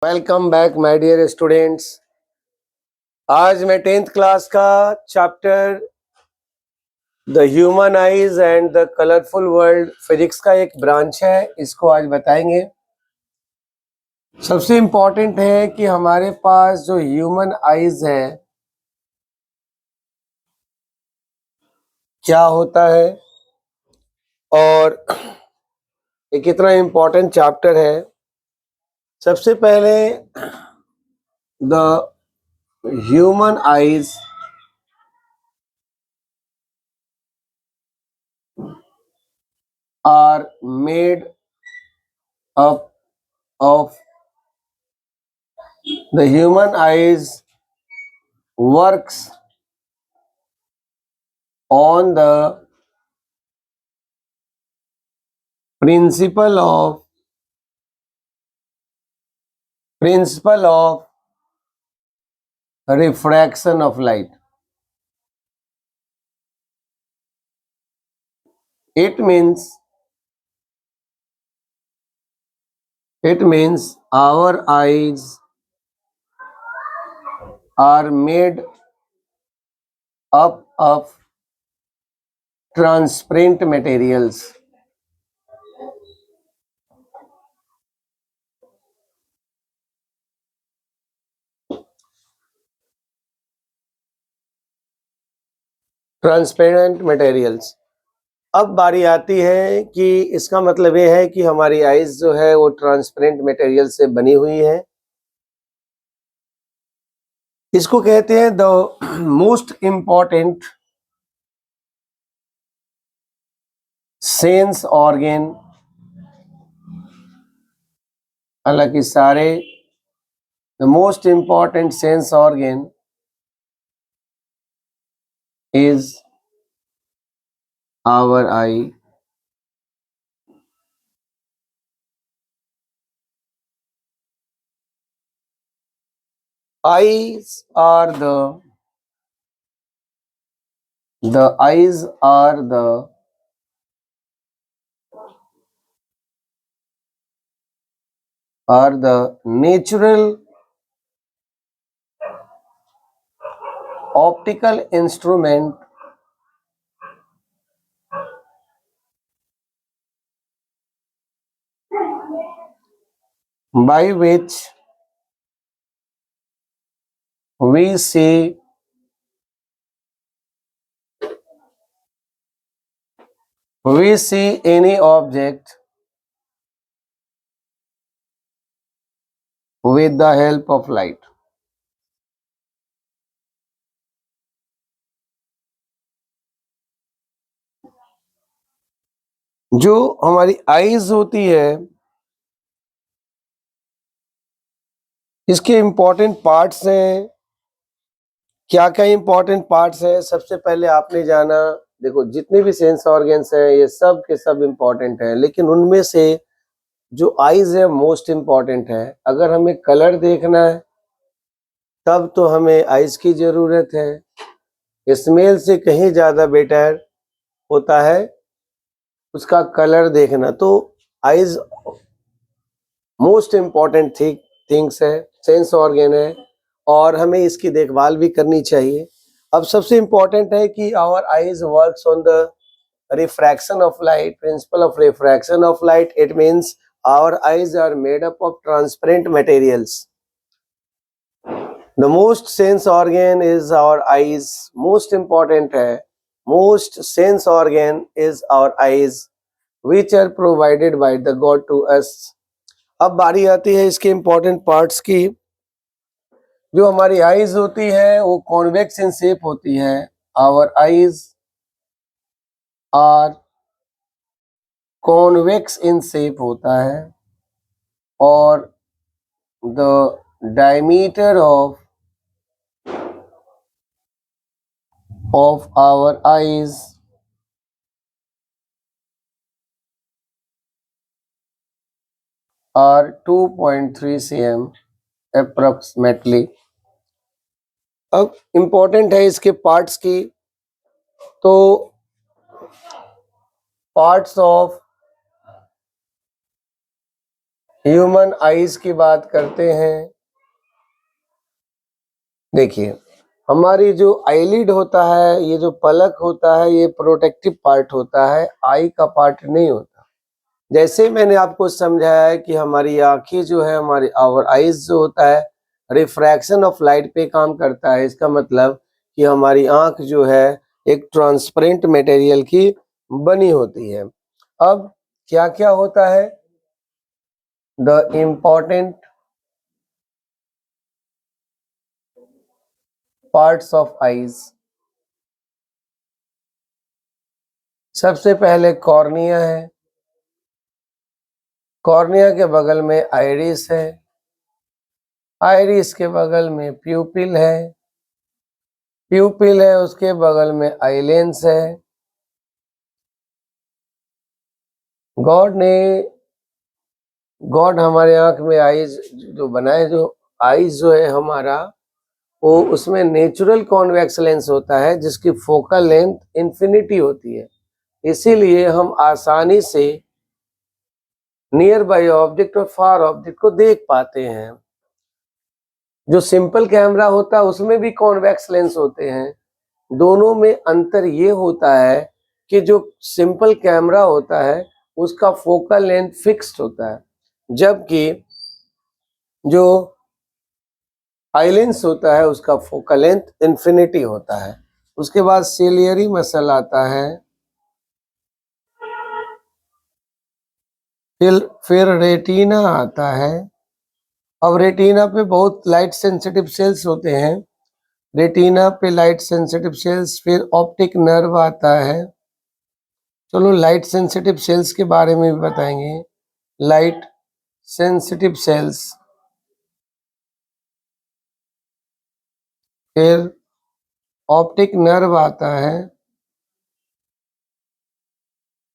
Welcome back my dear students. आज मैं 10th class का chapter the human eyes and the colourful world physics का एक branch है, इसको आज बताएंगे। सबसे इम्पोर्टेंट है कि हमारे पास जो ह्यूमन आईज है क्या होता है और ये कितना इम्पोर्टेंट चैप्टर है। सबसे पहले the human eyes are made up of the human eyes works on the principle of refraction of light. It means our eyes are made up of transparent materials. Transparent materials. अब बारी आती है कि इसका मतलब ये है कि हमारी आईज जो है वो ट्रांसपेरेंट मटेरियल से बनी हुई है। इसको कहते हैं the most important sense organ. हालांकि सारे the most important sense organ is our eye. Eyes are the eyes are the natural optical instrument by which we see any object with the help of light. जो हमारी eyes होती है इसके important parts हैं। क्या क्या important parts हैं? सबसे पहले आपने जाना, देखो जितने भी सेंस ऑर्गन्स हैं ये सब के सब इम्पोर्टेंट हैं, लेकिन उनमें से जो आईज है मोस्ट इम्पोर्टेंट है। अगर हमें कलर देखना है तब तो हमें आईज की जरूरत है। स्मेल से कहीं ज्यादा बेटर होता है उसका कलर देखना। तो आईज मोस्ट इम्पॉर्टेंट थिंग्स है, सेंस ऑर्गन है और हमें इसकी देखभाल भी करनी चाहिए। अब सबसे इम्पोर्टेंट है कि our eyes works on the refraction of light, principle of refraction of light. It means our eyes are made up of transparent materials. The most sense organ is our eyes. Most important है, most sense organ is our eyes which are provided by the God to us. अब बारी आती है इसके important parts की। जो हमारी eyes होती है वो कॉन्वेक्स इन शेप होती है। Our eyes are convex in shape होता है और the diameter of our eyes are 2.3 cm approximately. अब इम्पोर्टेंट है इसके पार्ट्स की। तो पार्ट्स ऑफ ह्यूमन आईज की बात करते हैं। देखिए, हमारी जो आईलिड होता है, ये जो पलक होता है, ये प्रोटेक्टिव पार्ट होता है, आई का पार्ट नहीं होता। जैसे मैंने आपको समझाया है कि हमारी आंखें जो है, हमारी आवर आईज जो होता है, रिफ्रैक्शन ऑफ लाइट पे काम करता है। इसका मतलब कि हमारी आंख जो है एक ट्रांसपेरेंट मटेरियल की बनी होती है। अब क्या क्या होता है? The important parts of eyes. सबसे पहले कॉर्निया है, कॉर्निया के बगल में आइरिस है, आइरिस के बगल में प्यूपिल है, प्यूपिल है उसके बगल में आइलेंस है। गॉड हमारे आंख में आईज जो बनाए, जो आईज जो है हमारा, वो उसमें नेचुरल कॉन्वेक्स लेंस होता है जिसकी फोकल लेंथ इंफिनिटी होती है। इसीलिए हम आसानी से नियर बाई ऑब्जेक्ट और फार ऑब्जेक्ट को देख पाते हैं। जो सिंपल कैमरा होता है उसमें भी कॉन्वेक्स लेंस होते हैं। दोनों में अंतर ये होता है कि जो सिंपल कैमरा होता है उसका फोकल लेंथ फिक्स्ड होता है, जबकि जो आई लेंस होता है उसका फोकल लेंथ इंफिनिटी होता है। उसके बाद सिलियरी मसल आता है, फिर रेटिना आता है। अब रेटिना पे बहुत लाइट सेंसिटिव सेल्स होते हैं, रेटिना पे लाइट सेंसिटिव सेल्स, फिर ऑप्टिक नर्व आता है। चलो लाइट सेंसिटिव सेल्स के बारे में भी बताएंगे। लाइट सेंसिटिव सेल्स, फिर ऑप्टिक नर्व आता है,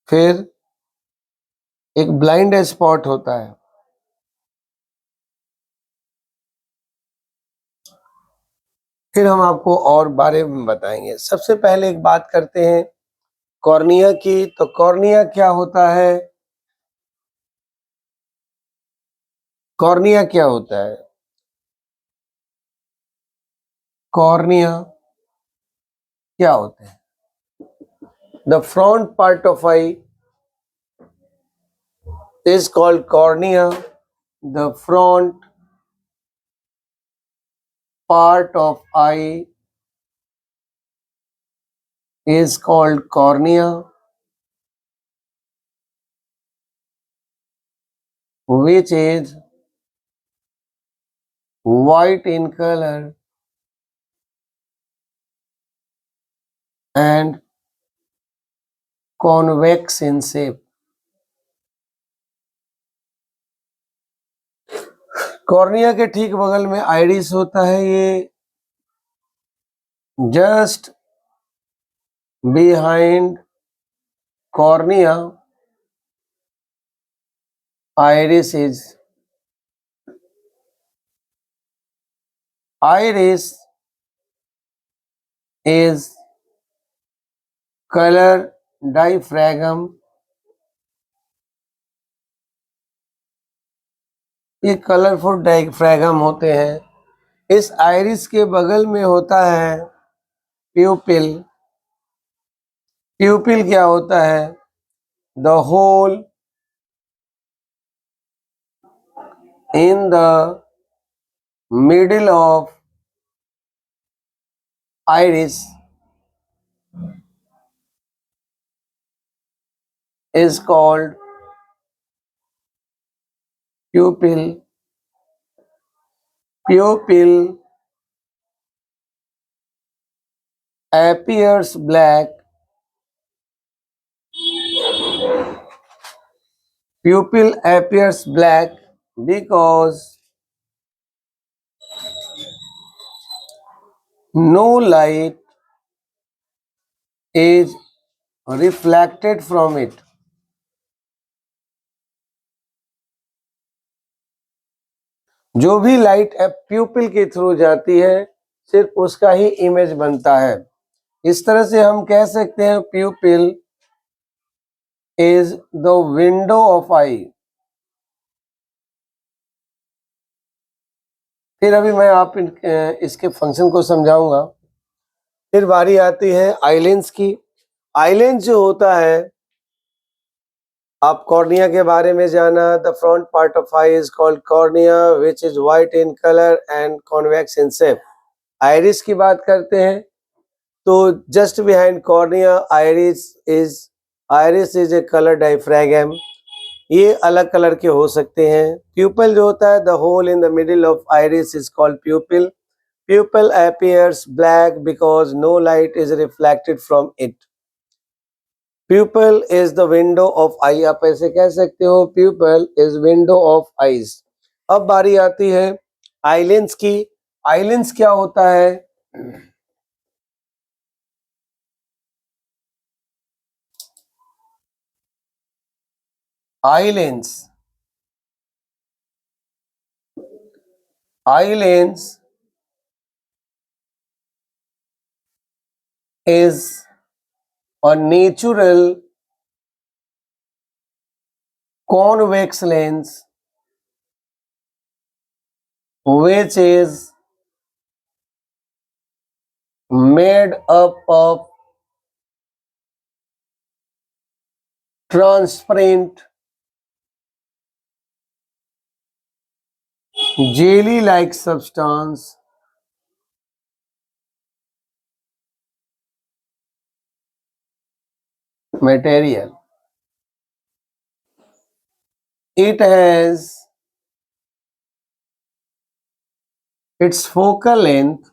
फिर एक ब्लाइंड स्पॉट होता है। फिर हम आपको और बारे में बताएंगे। सबसे पहले एक बात करते हैं कॉर्निया की। तो कॉर्निया क्या होता है? कॉर्निया क्या होता है? कॉर्निया क्या होता है? The front part of I is called cornea. The front part of eye is called cornea, which is white in color and convex in shape. Cornea के ठीक बगल में आइरिस होता है। ये just behind cornea iris is color diaphragm। ये colourful diaphragm होते हैं। इस आइरिस के बगल में होता है प्यूपिल। प्यूपिल क्या होता है? The hole in the middle of iris is called pupil. Pupil appears black. Pupil appears black because no light is reflected from it. जो भी लाइट प्यूपिल के थ्रू जाती है सिर्फ उसका ही इमेज बनता है। इस तरह से हम कह सकते हैं pupil is the window of eye. फिर अभी मैं इसके फंक्शन को समझाऊंगा। फिर बारी आती है आइलेंस की। आइलेंस जो होता है, आप कॉर्निया के बारे में जाना। The front part of I is called cornea which is white in colour and convex in shape. Iris की बात करते हैं तो just behind cornea iris is a colour diaphragm. ये अलग कलर के हो सकते हैं। प्यूपल जो होता है, the hole in the middle of iris is called pupil. Pupil appears black because no light is reflected from it. Pupil is the window of eye। आप ऐसे कह सकते हो, pupil is window of eyes। अब बारी आती है आइलेंस की। आइलेंस क्या होता है? आइलेंस आइलेंस is a natural convex lens which is made up of transparent jelly like substance material। It has its focal length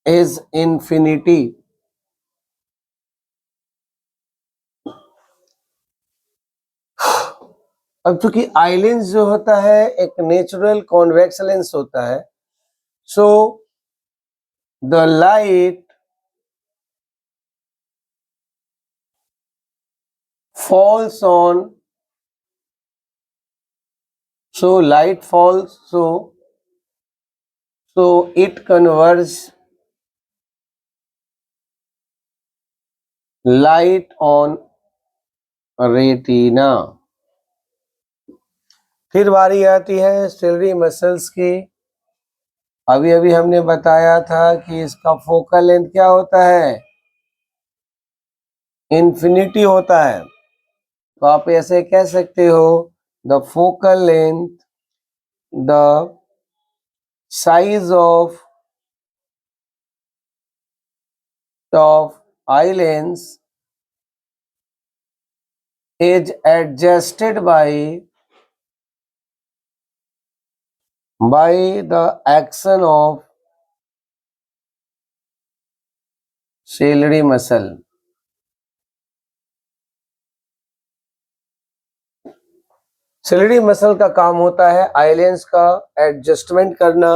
is infinity। अब चूंकि आइलेंस जो होता है एक नेचुरल कॉन्वेक्स लेंस होता है, so the light falls on light falls so it converts light on retina. फिर बारी आती है सिलरी मसल्स की। अभी अभी हमने बताया था कि इसका फोकल लेंथ क्या होता है? इन्फिनिटी होता है। तो आप ऐसे कह सकते हो, the focal length, the size of eye lens is adjusted by the action of ciliary muscle। Ciliary muscle का काम होता है आई लेंस का एडजस्टमेंट करना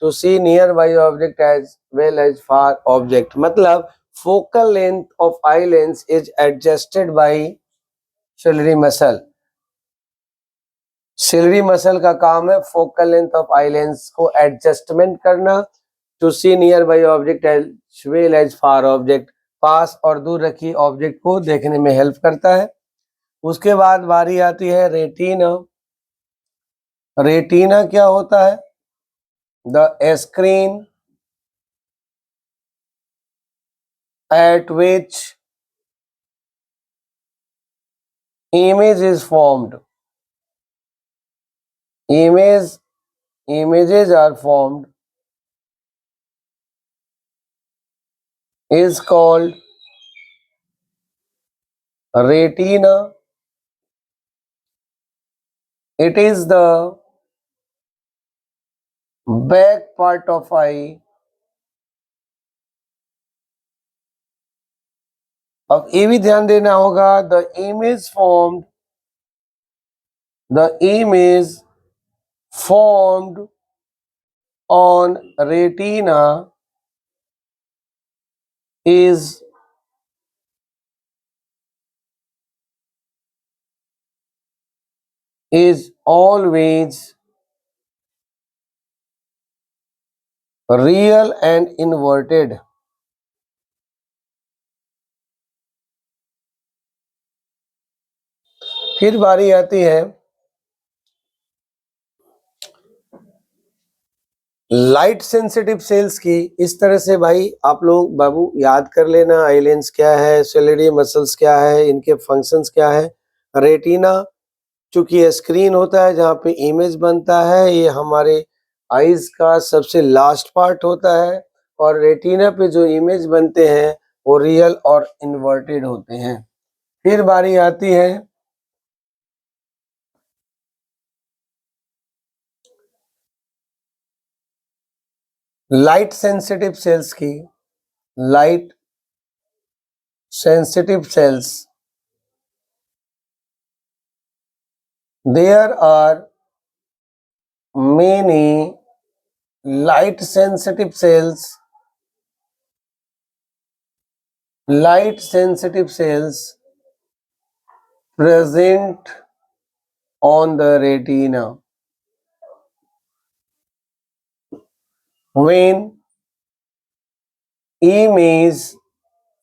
to see nearby object as well as far object. मतलब focal length of eye lens is adjusted by ciliary muscle. Ciliary muscle का काम है focal length of eye lens को एडजस्टमेंट करना to see nearby object as well as far object. पास और दूर रखी ऑब्जेक्ट को देखने में हेल्प करता है। उसके बाद बारी आती है रेटिना। रेटिना क्या होता है? The screen at which image is formed, images are formed, is called retina। It is the back part of eye। अब ये भी ध्यान देना होगा, the image formed on retina is always real and inverted। फिर बारी आती है लाइट सेंसिटिव सेल्स की। इस तरह से भाई आप लोग बाबू याद कर लेना, आइलेंस क्या है, सेलेरी मसल्स क्या है, इनके फंक्शंस क्या है। रेटिना चूंकि ये स्क्रीन होता है जहाँ पे इमेज बनता है, ये हमारे आईज का सबसे लास्ट पार्ट होता है, और रेटिना पे जो इमेज बनते हैं वो रियल और इन्वर्टेड होते हैं। फिर बारी आती है लाइट सेंसिटिव सेल्स की। Light sensitive sales, there are many light sensitive cells, present on the retina. When image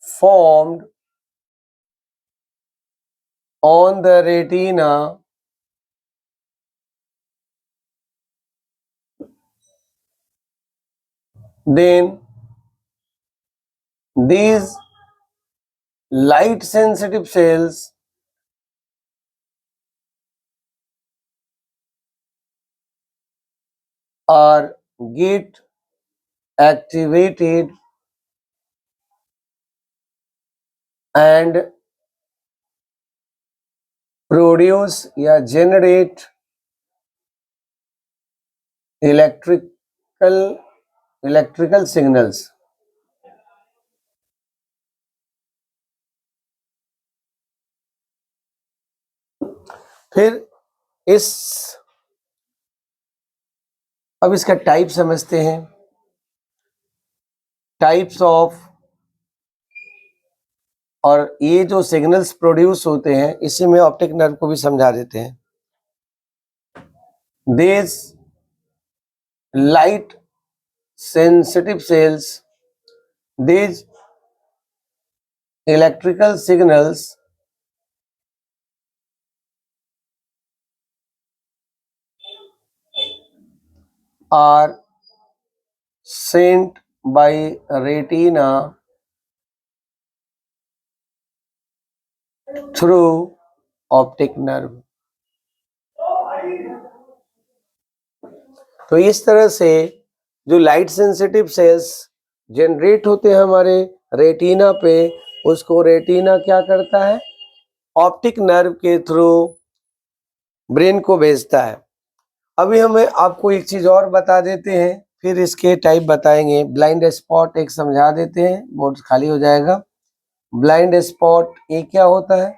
formed on the retina, then these light sensitive cells are get activated and produce या generate electrical signals. फिर इस अब इसका type समझते हैं। Types of, और ये जो सिग्नल्स प्रोड्यूस होते हैं इसी में ऑप्टिक नर्व को भी समझा देते हैं। This light sensitive sales, these electrical signals are sent by retina through optic nerve। तो इस तरह से जो लाइट सेंसिटिव सेल्स जनरेट होते हैं हमारे रेटिना पे, उसको रेटिना क्या करता है, ऑप्टिक नर्व के थ्रू ब्रेन को भेजता है। अभी हमें आपको एक चीज और बता देते हैं, फिर इसके टाइप बताएंगे। ब्लाइंड स्पॉट एक समझा देते हैं, बोर्ड खाली हो जाएगा। ब्लाइंड स्पॉट ये क्या होता है,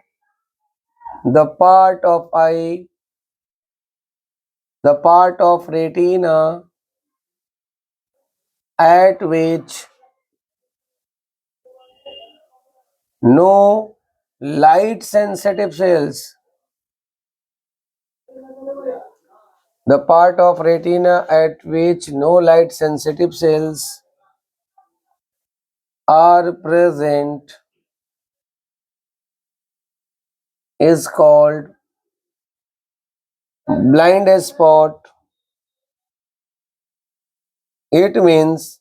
the part of I, the part of retina at which no light sensitive cells, the part of retina at which no light sensitive cells are present is called blind spot। It means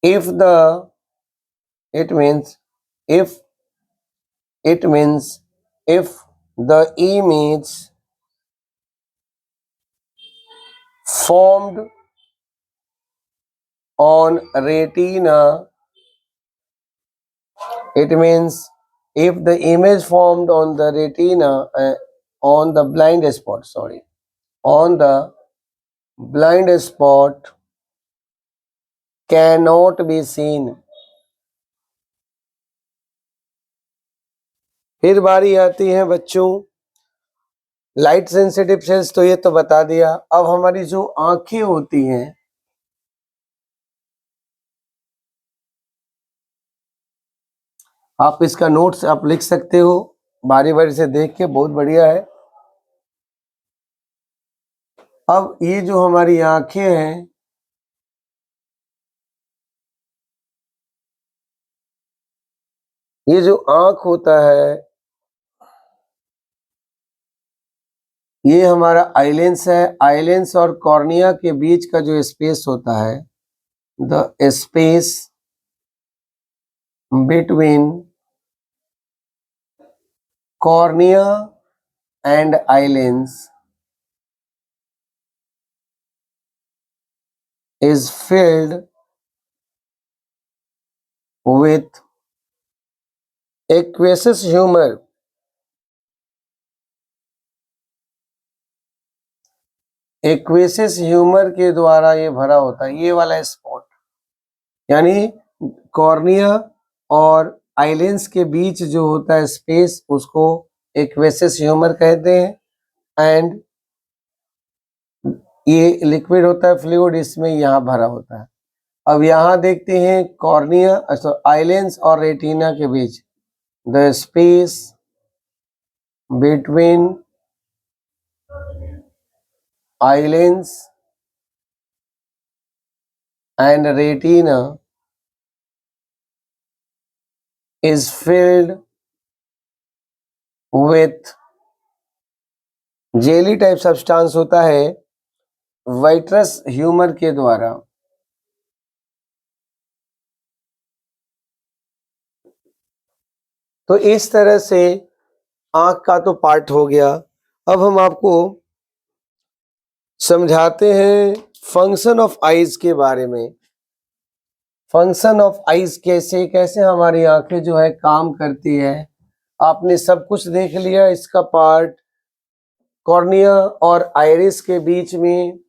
if the it means if it means if the image formed on retina, it means if the image formed on the retina on the blind spot, sorry, on the blind spot cannot be seen। फिर बारी आती है बच्चों light sensitive sales, तो ये तो बता दिया। अब हमारी जो आंखें होती हैं, आप इसका नोट्स आप लिख सकते हो बारी बारी से देख के, बहुत बढ़िया है। अब ये जो हमारी आंखें हैं, ये जो आंख होता है ये हमारा आइलेंस है। आइलेंस और कॉर्निया के बीच का जो स्पेस होता है, the space between cornea and eye lens is filled with aqueous humor. Aqueous humour के द्वारा ये भरा होता है, ये वाला स्पॉट, यानी कॉर्निया और आइलेंस के बीच जो होता है स्पेस, उसको एक्वेसिस ह्यूमर कहते हैं। एंड ये लिक्विड होता है, फ्लूइड, इसमें यहाँ भरा होता है। अब यहाँ देखते हैं कॉर्निया, अच्छा, आइलेंस और रेटिना के बीच, the space between eye lens and retina is filled with jelly type substance होता है वाइट्रस ह्यूमर के द्वारा। तो इस तरह से आंख का तो पार्ट हो गया। अब हम आपको समझाते हैं फंक्शन ऑफ आईज के बारे में। फंक्शन ऑफ आईज कैसे कैसे हमारी आंखें जो है काम करती है। आपने सब कुछ देख लिया, इसका पार्ट कॉर्निया और आइरिस के बीच में,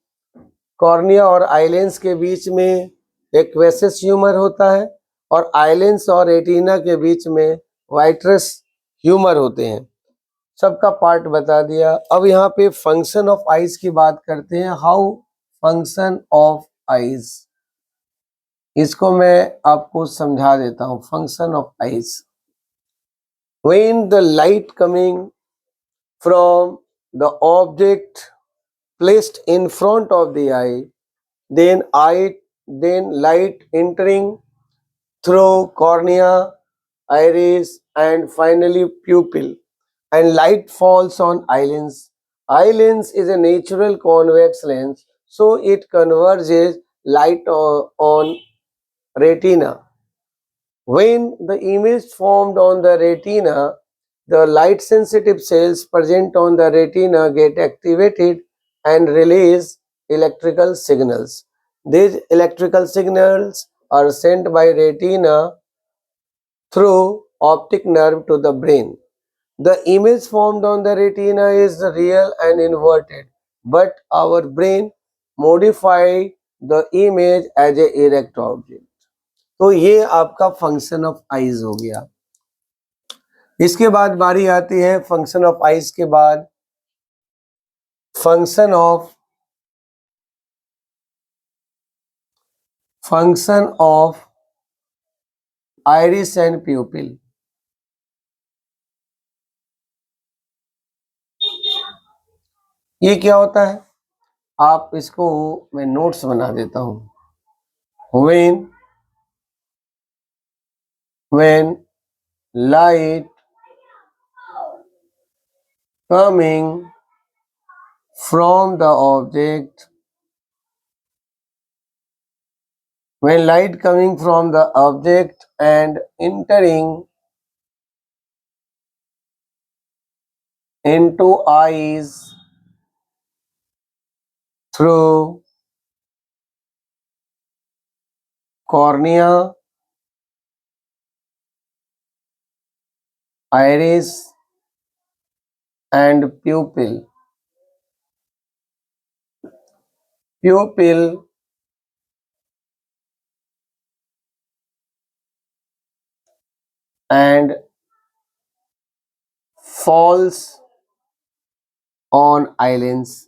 कॉर्निया और आइलेंस के बीच में एक्वेसिस ह्यूमर होता है, और आइलेंस और रेटिना के बीच में वाइट्रस ह्यूमर होते हैं। सबका पार्ट बता दिया। अब यहाँ पे फंक्शन ऑफ आइज की बात करते हैं। हाउ फंक्शन ऑफ आइज, इसको मैं आपको समझा देता हूँ। Function of eyes, when the light coming from the object placed in front of the eye, then light entering through cornea, iris, and finally pupil, and light falls on eyelens. Eyelens is a natural convex lens, so it converges light on retina. When the image formed on the retina, the light sensitive cells present on the retina get activated and release electrical signals. These electrical signals are sent by retina through optic nerve to the brain. The image formed on the retina is real and inverted, but our brain modify the image as a erect object. तो ये आपका function of eyes हो गया। इसके बाद बारी आती है फंक्शन ऑफ आइज के बाद फंक्शन ऑफ आइरिस एंड प्यूपिल। ये क्या होता है, आप इसको मैं नोट्स बना देता हूं। when light coming from the object, when light coming from the object and entering into eyes through cornea, iris and pupil and falls on eyelens.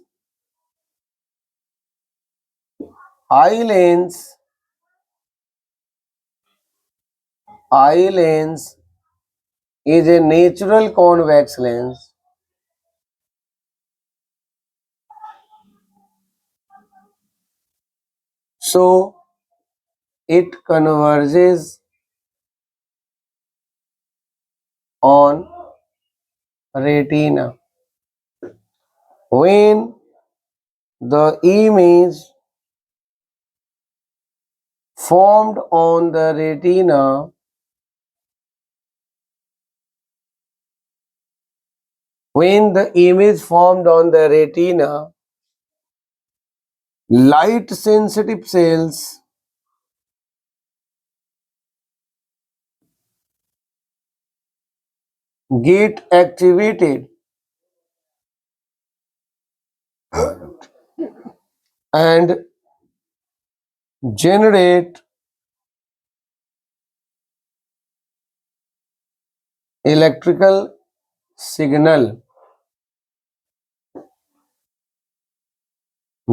Eyelens is a natural convex lens, so it converges on retina. when the image formed on the retina when the image formed on the retina, light sensitive cells get activated and generate electrical signal.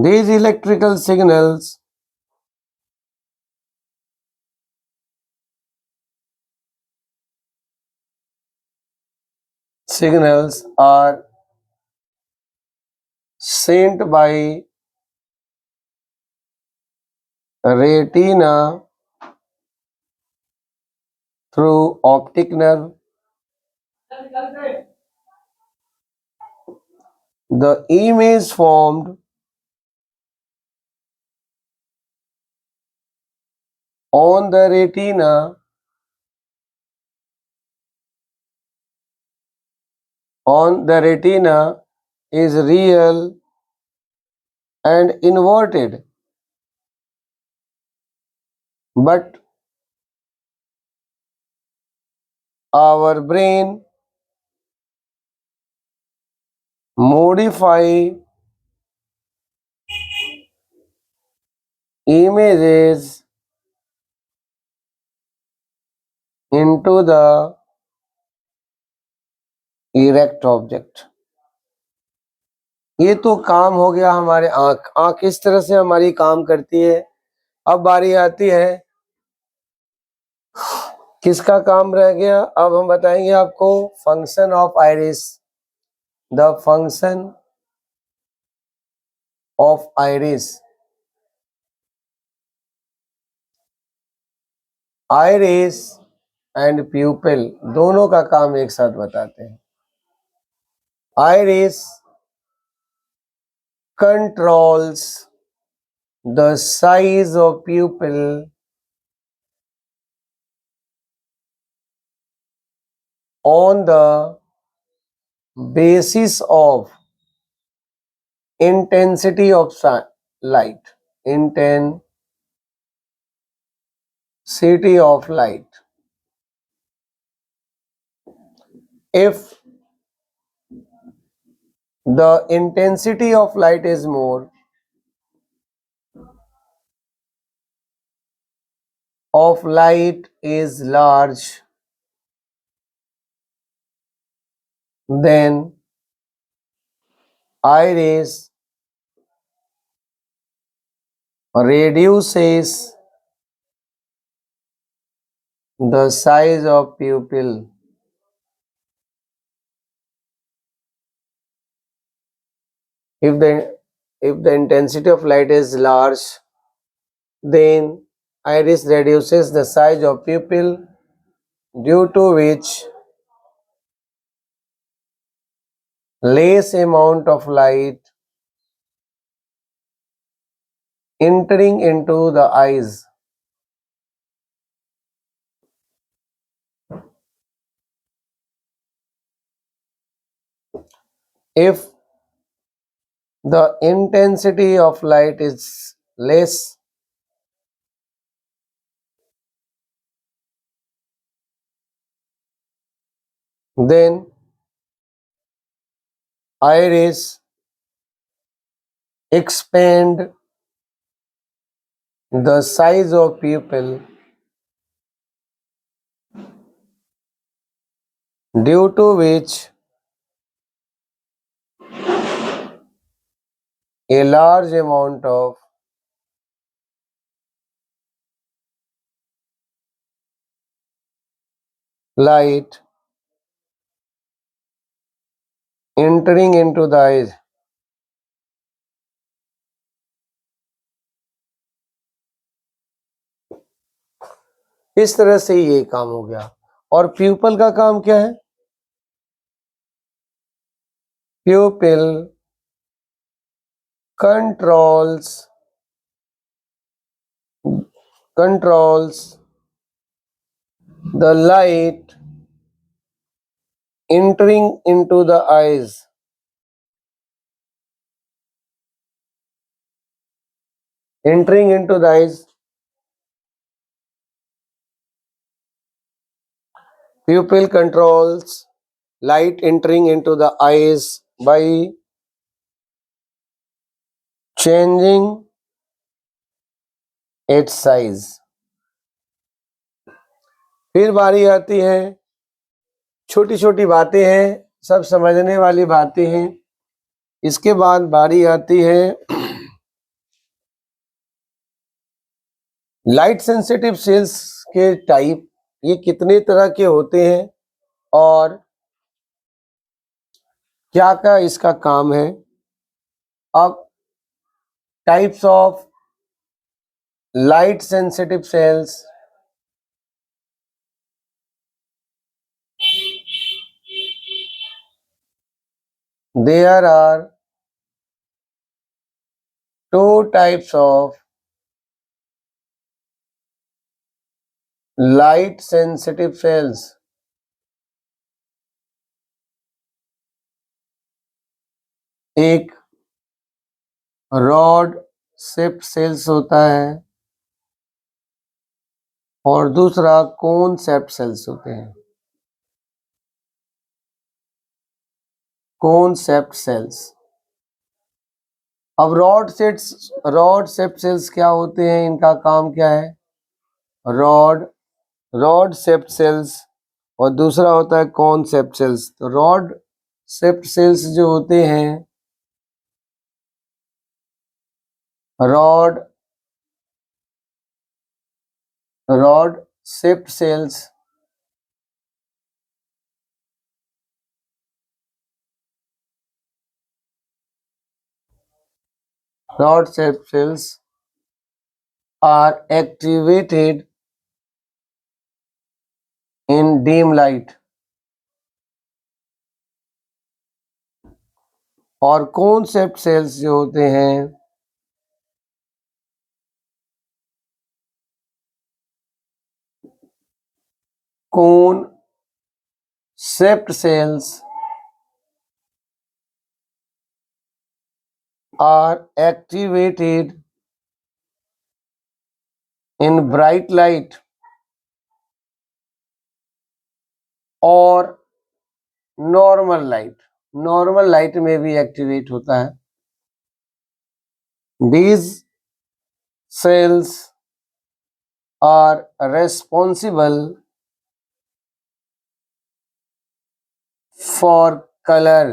These electrical signals are sent by retina through optic nerve. The image formed on the retina is real and inverted, but our brain modify images into the erect object. ये तो काम हो गया हमारे आंख। आंख इस तरह से हमारी काम करती है। अब बारी आती है किसका काम रह गया। अब हम बताएंगे आपको function of iris. The function of iris. Iris and प्यूपिल दोनों का काम एक साथ बताते हैं। Iris controls the size of pupil on the basis of intensity of light. Intensity of light. If the intensity of light is more, of light is large, then iris reduces the size of pupil. If the intensity of light is large, then iris reduces the size of pupil, due to which less amount of light entering into the eyes. If the intensity of light is less, then iris expand the size of pupil, due to which a large amount of light entering into the eyes. इस तरह से ये काम हो गया। और pupal का काम क्या है? प्यूपिल controls the light entering into the eyes. Entering into the eyes. Pupil controls light entering into the eyes by changing its size. फिर बारी आती है, छोटी छोटी बातें हैं, सब समझने वाली बातें हैं। इसके बाद बारी आती है लाइट सेंसिटिव सेल्स के टाइप, ये कितने तरह के होते हैं और क्या क्या इसका काम है। अब types of light sensitive sales, there are two types of light sensitive cells. एक रॉड शेप्ड सेल्स होता है और दूसरा कोन शेप्ड सेल्स होते हैं। Cone shaped sales. अब रॉड शेप्ड सेल्स क्या होते हैं, इनका काम क्या है। रॉड शेप्ड सेल्स और दूसरा होता है कोन शेप्ड सेल्स। तो रॉड शेप्ड सेल्स जो होते हैं, rod shaped cells are activated in dim light और कोन शेप्ड सेल्स जो होते हैं, cone shaped cells are activated in bright light और नॉर्मल लाइट में भी एक्टिवेट होता है। These cells are responsible for color।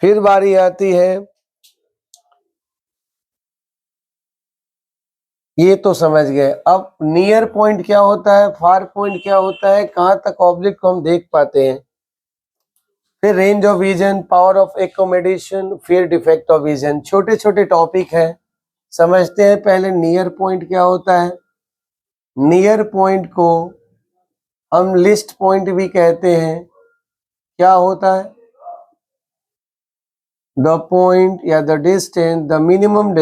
फिर बारी आती है, ये तो समझ गए। अब नियर पॉइंट क्या होता है, फार पॉइंट क्या होता है, कहां तक ऑब्जेक्ट को हम देख पाते हैं। फिर range of vision, power of accommodation, फिर डिफेक्ट ऑफ विजन। छोटे छोटे टॉपिक हैं, समझते हैं पहले नियर पॉइंट क्या होता है। नियर पॉइंट को हम लिस्ट पॉइंट भी कहते हैं। क्या होता है, द पॉइंट या the distance, the minimum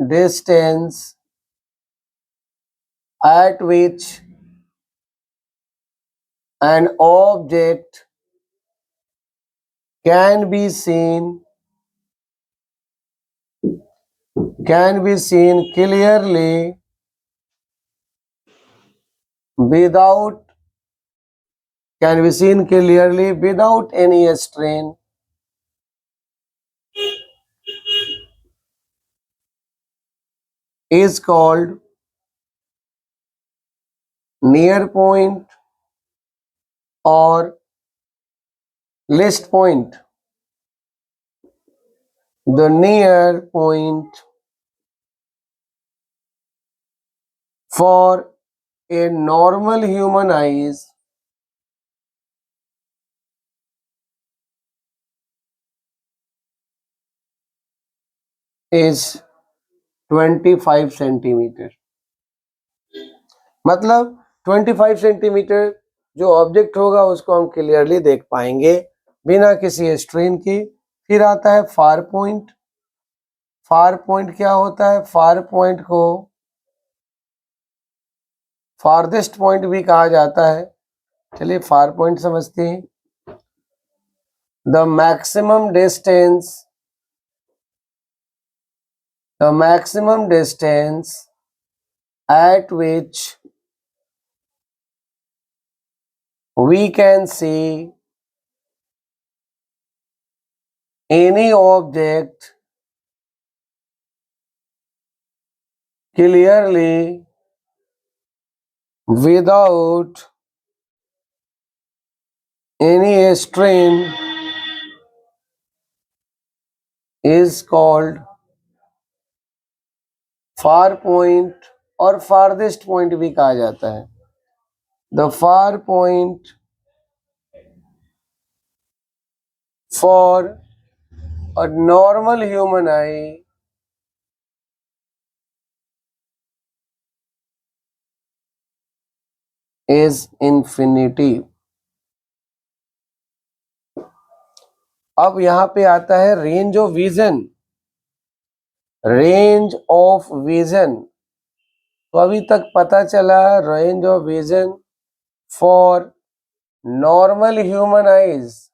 distance at which an object can be seen clearly without any strain is called near point or list point. The near point for a normal human eyes is 25 centimetre. मतलब 25 centimetre जो object होगा उसको हम clearly देख पाएंगे। बिना किसी strain के। फिर आता है फार पॉइंट। फार पॉइंट क्या होता है? फार पॉइंट को फारदेस्ट पॉइंट भी कहा जाता है। चलिए फार पॉइंट समझते हैं। The maximum distance at which we can see any object clearly without any strain is called far point और farthest point भी कहा जाता है। The far point for a normal human eye is infinity। अब यहाँ पे आता है range of vision. Range of vision, तो अभी तक पता चला range of vision for normal human eyes.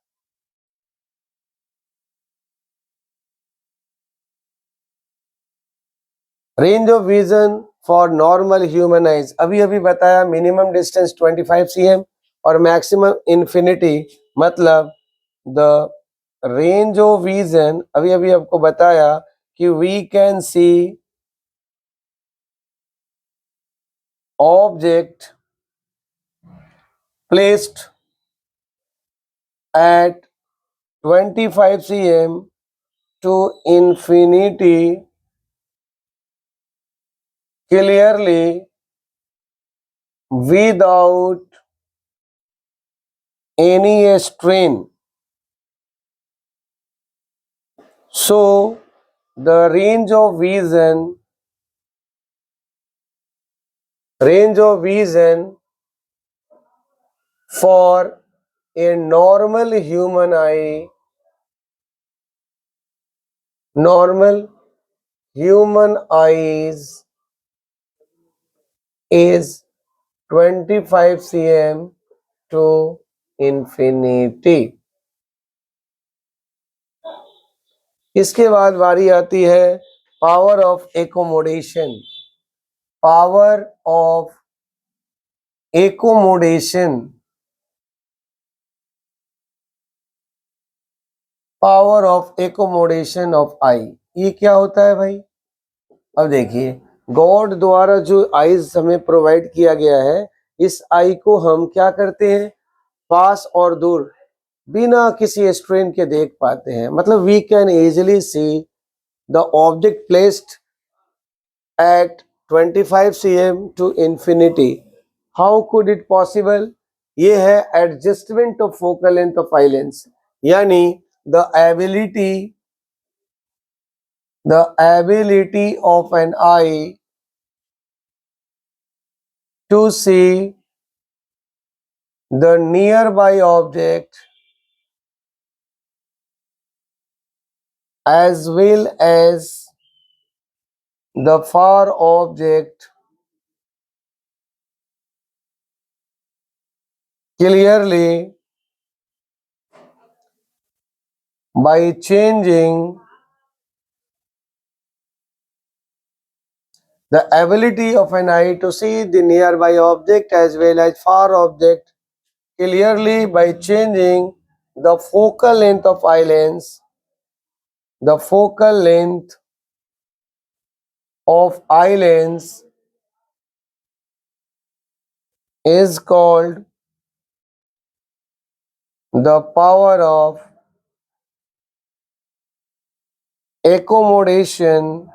Range of vision for normal human eyes अभी अभी बताया, मिनिमम डिस्टेंस 25 cm और मैक्सिमम इंफिनिटी, मतलब द रेंज ऑफ विजन अभी अभी आपको बताया कि we can see object placed at 25 cm to infinity clearly without any strain. So the range of vision for a normal human eye, normal human eyes is 25 cm to infinity। इसके बाद बारी आती है power of accommodation. Power of accommodation, power of accommodation of eye, ये क्या होता है भाई? अब देखिए, गॉड द्वारा जो आईज हमें प्रोवाइड किया गया है, इस आई को हम क्या करते हैं? पास और दूर बिना किसी स्ट्रेन के देख पाते हैं। मतलब we can easily see the object placed at 25 cm to infinity। How could it possible? ये है adjustment of focal length of eye lens, यानी the ability of an eye to see the nearby object as well as the far object clearly by changing the ability of an eye to see the nearby object as well as far object clearly by changing the focal length of eye lens. The focal length of eye lens is called the power of accommodation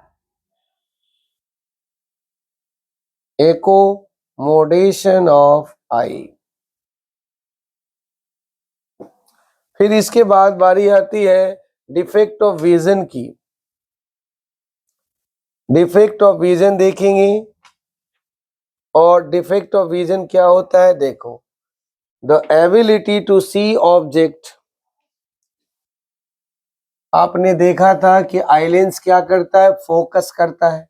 of eye। फिर इसके बाद बारी आती है defect of vision की। Defect of vision देखेंगे, और defect of vision क्या होता है? देखो, the ability to see object आपने देखा था कि आई लेंस क्या करता है, फोकस करता है।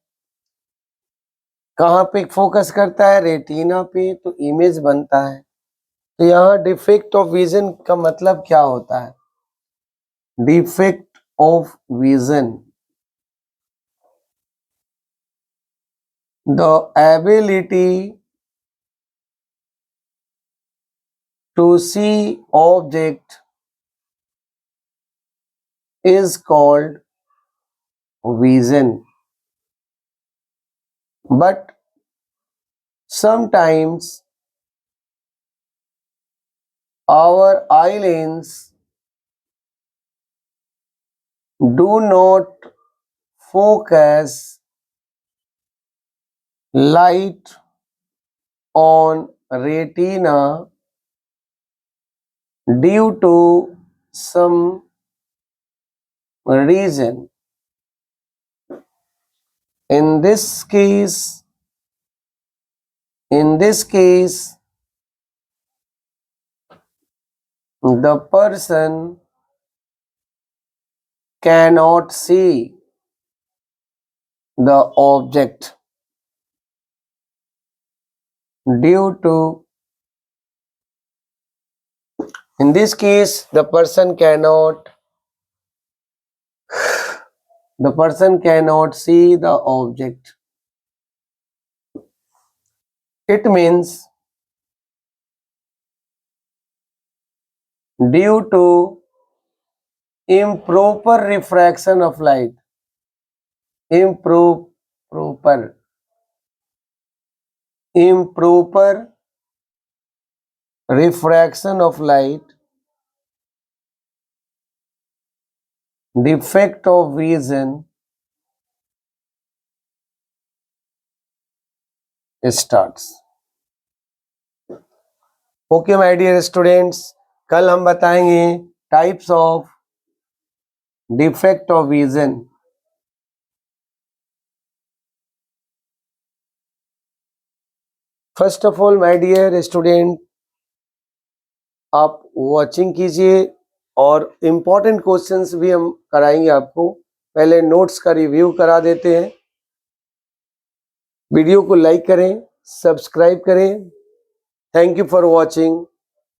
कहाँ पे फोकस करता है? रेटिना पे, तो इमेज बनता है। तो यहाँ डिफेक्ट ऑफ विजन का मतलब क्या होता है? Defect of vision, the ability to see object is called vision, but sometimes our eye lens do not focus light on retina due to some reason. In this case, the person cannot see the object due to, in this case, the person cannot see the object. It means due to improper refraction of light, improper refraction of light, defect of vision starts. Okay my dear students, कल हम बताएंगे types of defect of vision. First of all my dear student, आप watching कीजिए और important questions भी हम कराएंगे आपको। पहले नोट्स का रिव्यू करा देते हैं। वीडियो को लाइक करें, सब्सक्राइब करें। Thank you for watching.